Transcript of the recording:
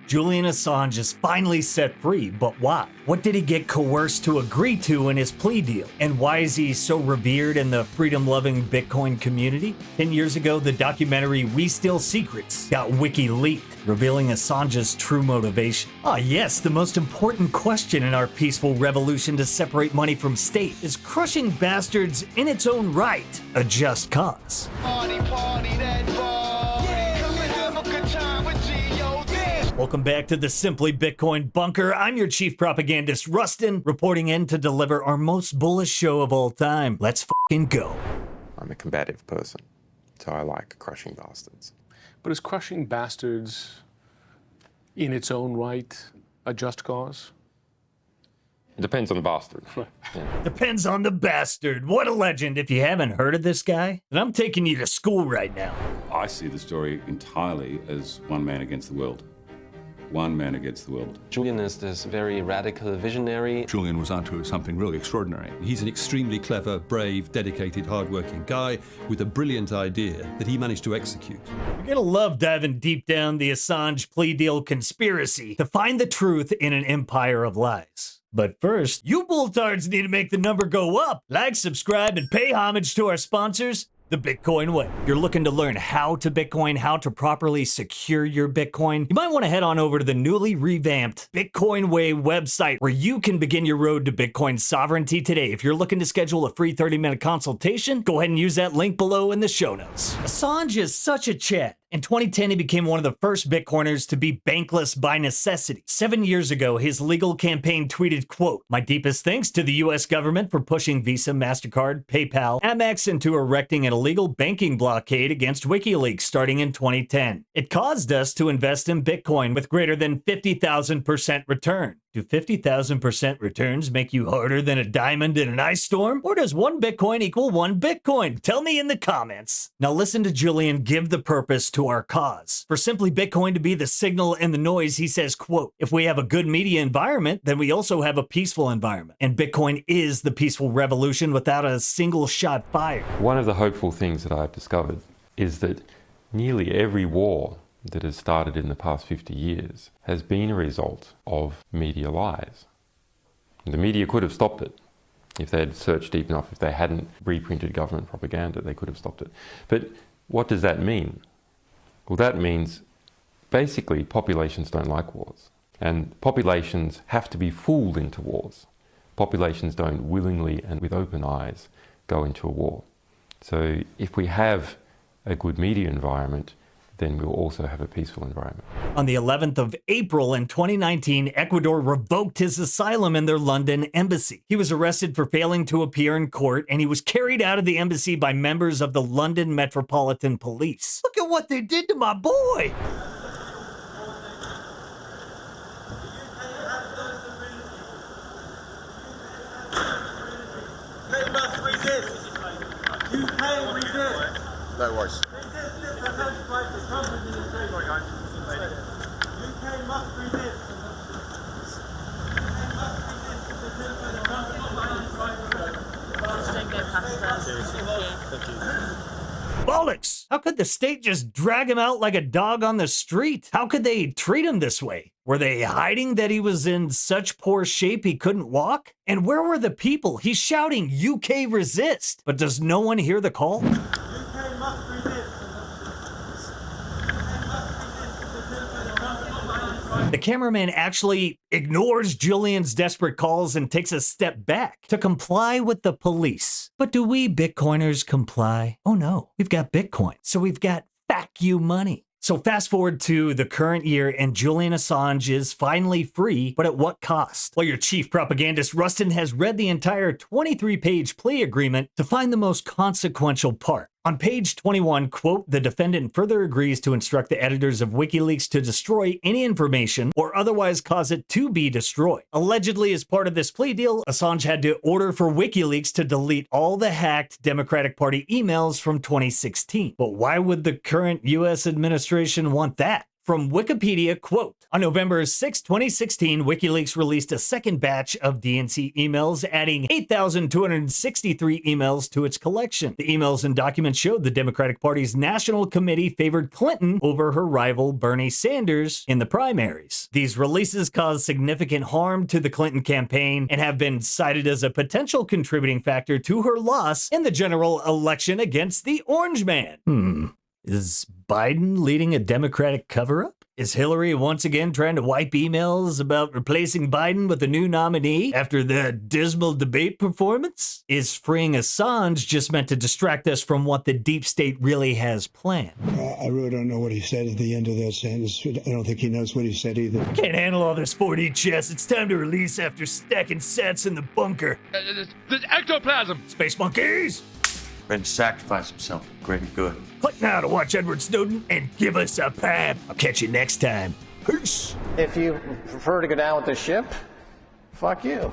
Julian Assange is finally set free, but why? What did he get coerced to agree to in his plea deal? And why is he so revered in the freedom-loving Bitcoin community? 10 years ago, the documentary We Steal Secrets got wiki-leaked, revealing Assange's true motivation. Ah yes, the most important question in our peaceful revolution to separate money from state is crushing bastards in its own right a just cause. Party, that party. Come and have a good time with G.O.D. Welcome back to the Simply Bitcoin Bunker. I'm your chief propagandist, Rustin, reporting in to deliver our most bullish show of all time. Let's fucking go. I'm a combative person, so I like crushing bastards. But is crushing bastards in its own right a just cause? It depends on the bastard. Depends on the bastard. What a legend. If you haven't heard of this guy, then I'm taking you to school right now. I see the story entirely as one man against the world. One man against the world. Julian is this very radical visionary. Julian was onto something really extraordinary. He's an extremely clever, brave, dedicated, hard-working guy with a brilliant idea that he managed to execute. You're gonna love diving deep down the Assange plea deal conspiracy to find the truth in an empire of lies. But first, you bulltards need to make the number go up. Like, subscribe, and pay homage to our sponsors, the Bitcoin Way. You're looking to learn how to Bitcoin, how to properly secure your Bitcoin? You might want to head on over to the newly revamped Bitcoin Way website where you can begin your road to Bitcoin sovereignty today. If you're looking to schedule a free 30-minute consultation, go ahead and use that link below in the show notes. Assange is such a Chad. In 2010, he became one of the first Bitcoiners to be bankless by necessity. 7 years ago, his legal campaign tweeted, quote, "My deepest thanks to the US government for pushing Visa, MasterCard, PayPal, Amex into erecting an illegal banking blockade against WikiLeaks starting in 2010. It caused us to invest in Bitcoin with greater than 50,000% return. Do 50,000% returns make you harder than a diamond in an ice storm? Or does one Bitcoin equal one Bitcoin? Tell me in the comments." Now listen to Julian give the purpose to our cause. For Simply Bitcoin to be the signal and the noise, he says, quote, "If we have a good media environment, then we also have a peaceful environment. And Bitcoin is the peaceful revolution without a single shot fired." One of the hopeful things that I've discovered is that nearly every war that has started in the past 50 years has been a result of media lies. The media could have stopped it. If they had searched deep enough, if they hadn't reprinted government propaganda, they could have stopped it. But what does that mean? Well, that means basically populations don't like wars. And populations have to be fooled into wars. Populations don't willingly and with open eyes go into a war. So if we have a good media environment, then we'll also have a peaceful environment. On the 11th of April in 2019, Ecuador revoked his asylum in their London embassy. He was arrested for failing to appear in court, and he was carried out of the embassy by members of the London Metropolitan Police. Look at what they did to my boy! They must resist. You can resist. No worries. Bollocks! How could the state just drag him out like a dog on the street? How could they treat him this way? Were they hiding that he was in such poor shape he couldn't walk? And where were the people? He's shouting, "UK resist!" But does no one hear the call? UK must resist. The cameraman actually ignores Julian's desperate calls and takes a step back to comply with the police. But do we Bitcoiners comply? Oh no, we've got Bitcoin, so we've got fuck you money. So fast forward to the current year and Julian Assange is finally free, but at what cost? Well, your chief propagandist Rustin has read the entire 23-page plea agreement to find the most consequential part. On page 21, quote, "The defendant further agrees to instruct the editors of WikiLeaks to destroy any information or otherwise cause it to be destroyed." Allegedly, as part of this plea deal, Assange had to order for WikiLeaks to delete all the hacked Democratic Party emails from 2016. But why would the current US administration want that? From Wikipedia, quote, on November 6, 2016, WikiLeaks released a second batch of DNC emails, adding 8,263 emails to its collection. The emails and documents showed the Democratic Party's National Committee favored Clinton over her rival Bernie Sanders in the primaries. These releases caused significant harm to the Clinton campaign and have been cited as a potential contributing factor to her loss in the general election against the Orange Man. Is Biden leading a Democratic cover-up? Is Hillary once again trying to wipe emails about replacing Biden with a new nominee after the dismal debate performance? Is freeing Assange just meant to distract us from what the deep state really has planned? I really don't know what he said at the end of that sentence. I don't think he knows what he said either. Can't handle all this 4D chess. It's time to release after stacking sets in the bunker. There's ectoplasm! Space monkeys! Ready to sacrifice himself for greater good. Click now to watch Edward Snowden and give us a pap. I'll catch you next time. Peace. If you prefer to go down with the ship, fuck you.